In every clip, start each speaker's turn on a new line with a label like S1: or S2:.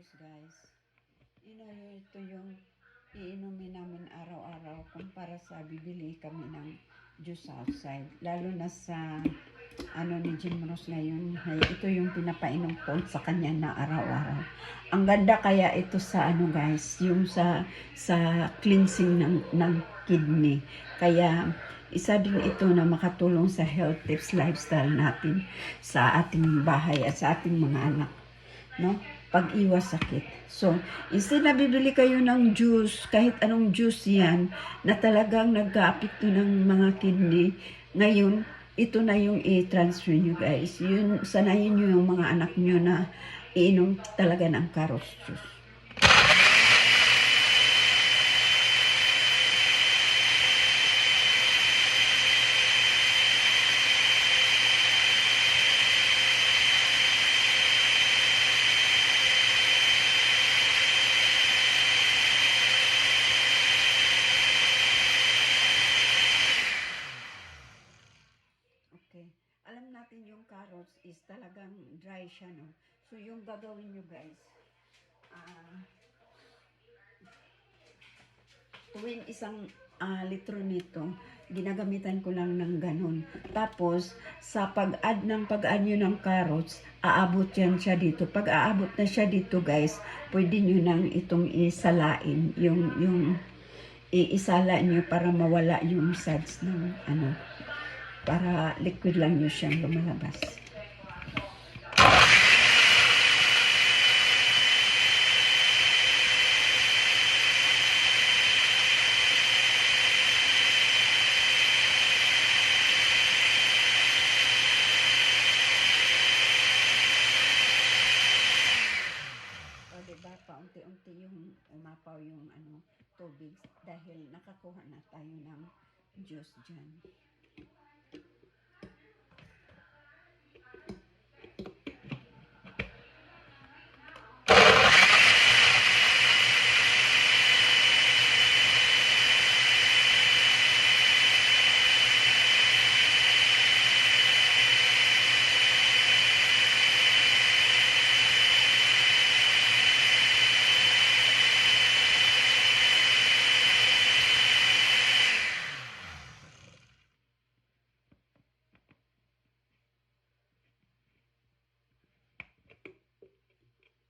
S1: juice, guys. Ito yung iinumin namin araw-araw kumpara sa bibili kami ng juice outside. Lalo na sa ni Jim Ross ngayon. Ito yung pinapainom ko sa kanya na araw-araw. Ang ganda kaya ito sa guys, yung sa cleansing ng kidney. Kaya isa din ito na makatulong sa health tips lifestyle natin sa ating bahay at sa ating mga anak, no? Pag-iwas sakit. So, instead na bibili kayo ng juice, kahit anong juice yan, na talagang nagka-apekto ng mga kidney, ngayon, ito na yung i-transfer nyo guys. Yun, sanayin nyo yung mga anak nyo na iinom talaga ng carrot juice. Alam natin yung carrots is talagang dry siya, no? So, yung gagawin nyo guys, tuwing isang litro nito, ginagamitan ko lang ng ganun. Tapos, sa pag-add nyo ng carrots, aabot yan siya dito. Pag aabot na siya dito guys, pwede nyo nang itong isalain. Yung iisala nyo para mawala yung suds ng para liquid lang nyo siyang lumalabas. O diba, paunti-unti yung umapaw yung tubig dahil nakakuha na tayo ng juice dyan.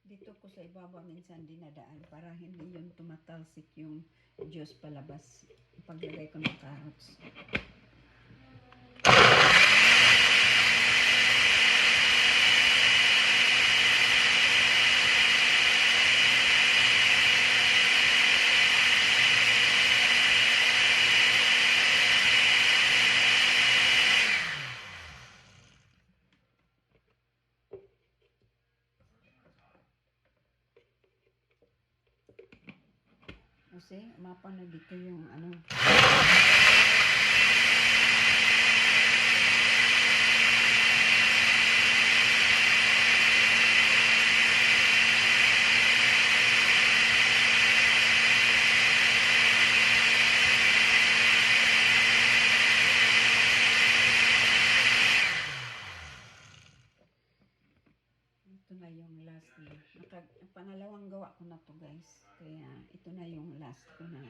S1: Dito ko sa ibabaw minsan dinadaan para hindi yun tumatalsik yung juice palabas paglagay ko ng carrots. Kasi umapa na dito yung ito na yung last na. Pangalawang gawa ko na to guys. Kaya ito na yung last ko na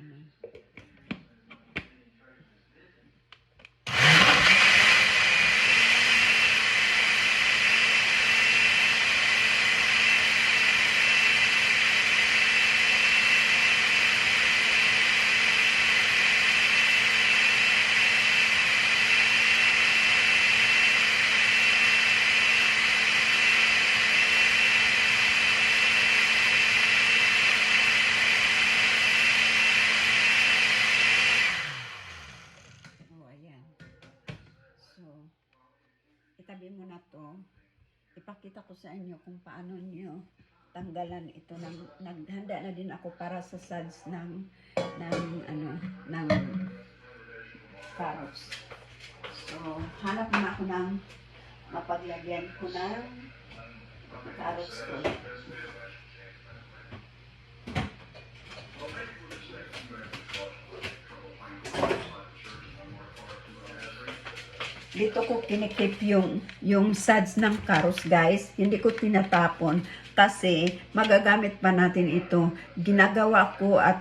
S1: itabi mo na to. Ipakita ko sa inyo kung paano nyo tanggalan ito. Naghanda na din ako para sa suds ng carrots. So, hanap na ako ng mapaglagyan ko ng carrots ko. Dito ko kinikip yung suds ng carrots guys. Hindi ko tinatapon kasi magagamit pa natin ito. Ginagawa ko at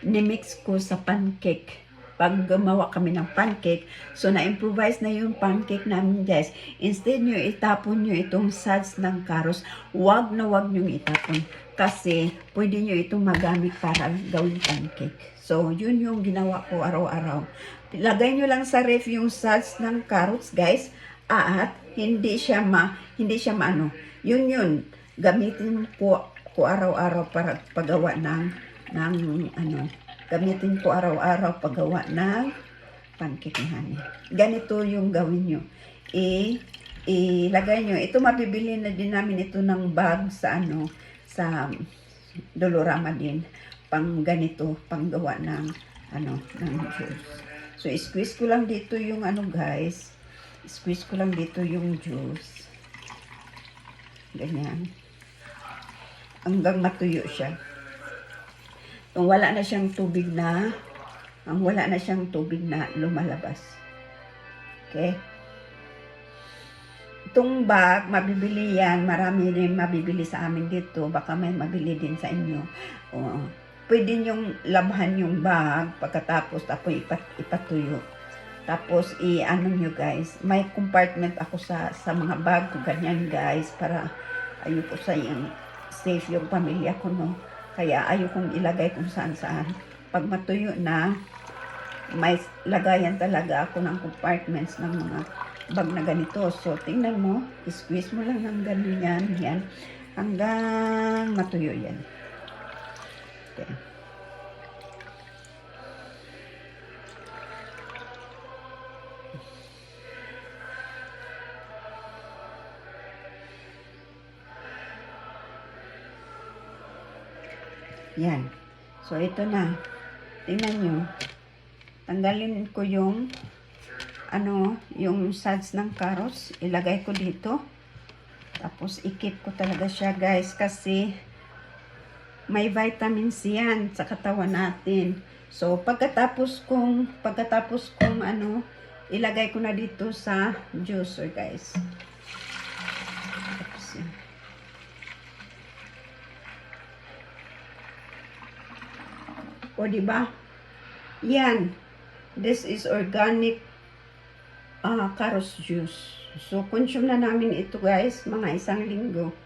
S1: nimix ko sa pancake. Pag gumawa kami ng pancake, so na-improvise na yung pancake namin guys. Instead nyo itapon nyo itong suds ng carrots, wag na wag nyo itapon. Kasi pwede nyo itong magamit para gawing pancake. So yun yung ginawa ko araw-araw. Lagay nyo lang sa ref yung suds ng carrots guys. At hindi siya maano. Yun. Gamitin ko araw-araw para paggawa ng ano. Gamitin ko araw-araw paggawa ng pancake ni honey. Ganito yung gawin nyo. Ilagay nyo. Ito mabibili na din namin ito ng bag sa sa Dolorama din. Pang ganito, pang gawa ng ng juice. So squeeze ko lang dito yung guys. Squeeze ko lang dito yung juice. Ganyan. Hanggang matuyo siya. Kung wala na siyang tubig na, lumalabas. Okay? Itong bag, mabibili yan. Marami rin mabibili sa amin dito. Baka may mabili din sa inyo. Pwede nyong labhan yung bag pagkatapos tapos ipatuyo. Tapos nyo guys, may compartment ako sa mga bag ko ganyan guys para ayoko sa yung safe yung pamilya ko no. Kaya ayokong ilagay kung saan-saan. Pag matuyo na, may lagayan talaga ako ng compartments ng mga bag na ganito. So, tingnan mo, squeeze mo lang ng ganyan, yan, hanggang matuyo yan. Okay. Yan. So, ito na. Tingnan nyo. Tanggalin ko yung yung suds ng carrots. Ilagay ko dito. Tapos, i-keep ko talaga siya, guys. Kasi, may vitamin C yan sa katawan natin. So, pagkatapos kong ilagay ko na dito sa juicer, guys. Tapos, yan. O, diba? Yan. This is organic carrot juice. So, consume na namin ito, guys, mga 1 linggo.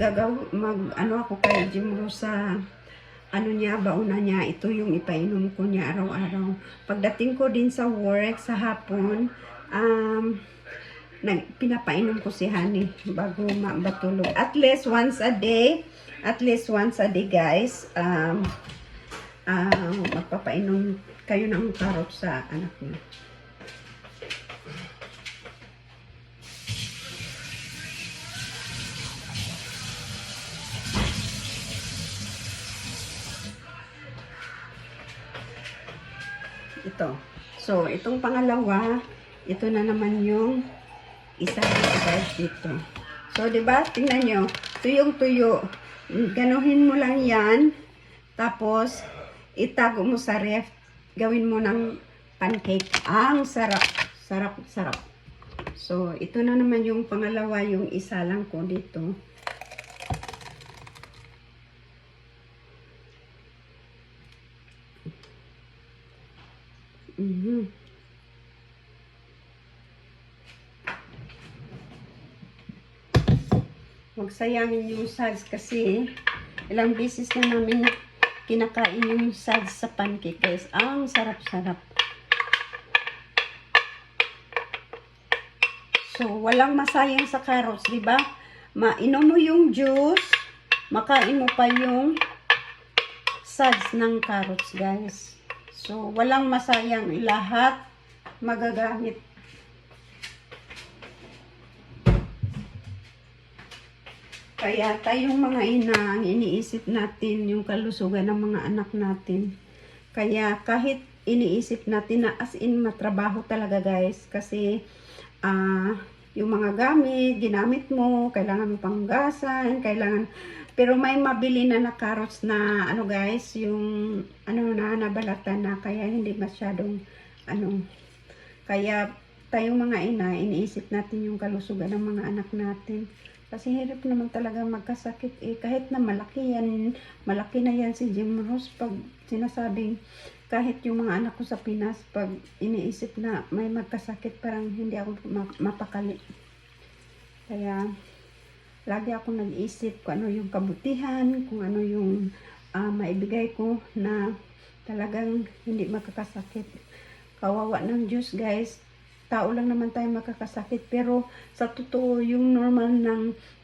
S1: Ako kay Jim Rosa, bauna niya. Ito yung ipainom ko niya araw-araw. Pagdating ko din sa work, sa hapon, pinapainom ko si Honey bago matulog. At least once a day, guys. Magpapainom kayo ng carrot sa anak niyo. Ito. So, itong pangalawa, ito na naman yung isa guys dito. So, diba? Tingnan nyo. Tuyong-tuyo. Ganuhin mo lang yan. Tapos, itago mo sa ref, gawin mo ng pancake. Ang sarap. Sarap. So, ito na naman yung pangalawa, yung isa lang ko dito. Huwag sayangin yung suds kasi ilang beses na namin kinakain yung suds sa pancake guys. Ang sarap-sarap. So, walang masayang sa carrots, di ba? Mainom mo yung juice, makain mo pa yung suds ng carrots, guys. So, walang masayang. Lahat magagamit. Kaya tayong mga ina, iniisip natin yung kalusugan ng mga anak natin. Kaya kahit iniisip natin na as in matrabaho talaga guys. Kasi yung mga gamit, ginamit mo, kailangan mo panggasan, pero may mabili na carrots na guys, yung nabalatan na, kaya hindi masyadong kaya tayong mga ina, iniisip natin yung kalusugan ng mga anak natin. Kasi hirap naman talaga magkasakit eh. Kahit na malaki na yan si Jim Ross pag sinasabing kahit yung mga anak ko sa Pinas, pag iniisip na may magkasakit, parang hindi ako mapakali. Kaya lagi ako nag-iisip kung ano yung kabutihan, kung ano yung maibigay ko na talagang hindi magkakasakit. Kawawa ng Diyos guys. Tao lang naman tayo makakasakit, pero sa totoo yung normal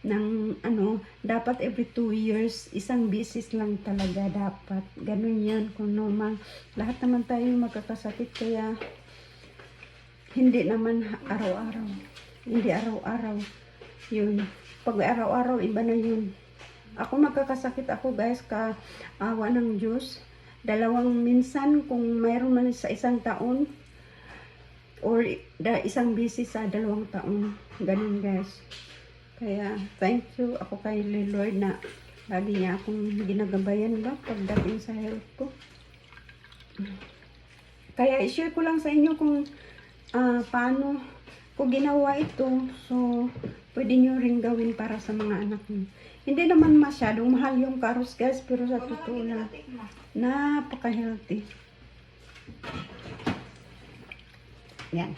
S1: ng dapat every 2 years isang bisis lang talaga dapat, ganun yan kung normal. Lahat naman tayo magkakasakit, kaya hindi naman araw-araw, hindi araw-araw yun. Pag araw-araw iba na yun. Ako magkakasakit ako guys, kaawa ng Diyos, 2 minsan kung mayroon man sa isang taon, or isang bisis sa 2 taon. Ganun guys. Kaya thank you ako kay Lord na lagi niya akong ginagabayan ba pagdating sa health ko. Kaya i-share ko lang sa inyo kung paano ko ginawa ito. So pwede nyo rin gawin para sa mga anak nyo. Hindi naman masyadong mahal yung Caros guys, pero sa totoo lang napaka-healthy. Yan.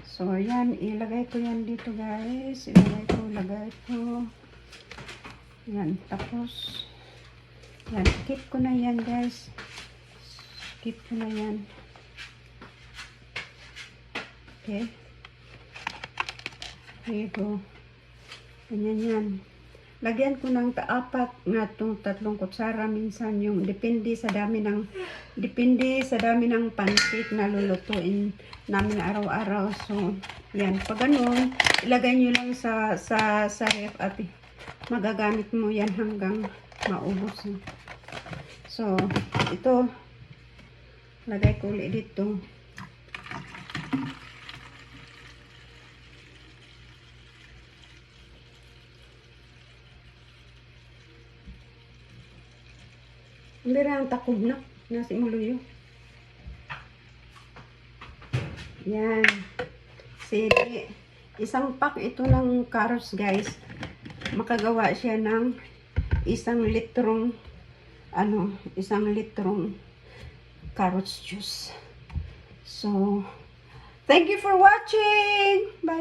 S1: So, yan. Ilagay ko yan dito, guys. Ilagay ko. Yan. Tapos, yan. Keep ko na yan, guys. Keep ko na yan. Okay. Here you go. Ganyan yan. Lagyan ko ng 4 nga itong 3 kutsara minsan yung depende sa dami ng pancake na lulutuin namin araw-araw. So, yan. Pag ganun, ilagay nyo lang sa ref at magagamit mo yan hanggang maubos. So, ito, lagay ko ulit dito. Hindi rin ang takob na. Nasi muluyo. Yan. Sige. Isang pack ito ng carrots guys. Makagawa siya ng 1 litrong 1 litrong carrots juice. So, thank you for watching. Bye.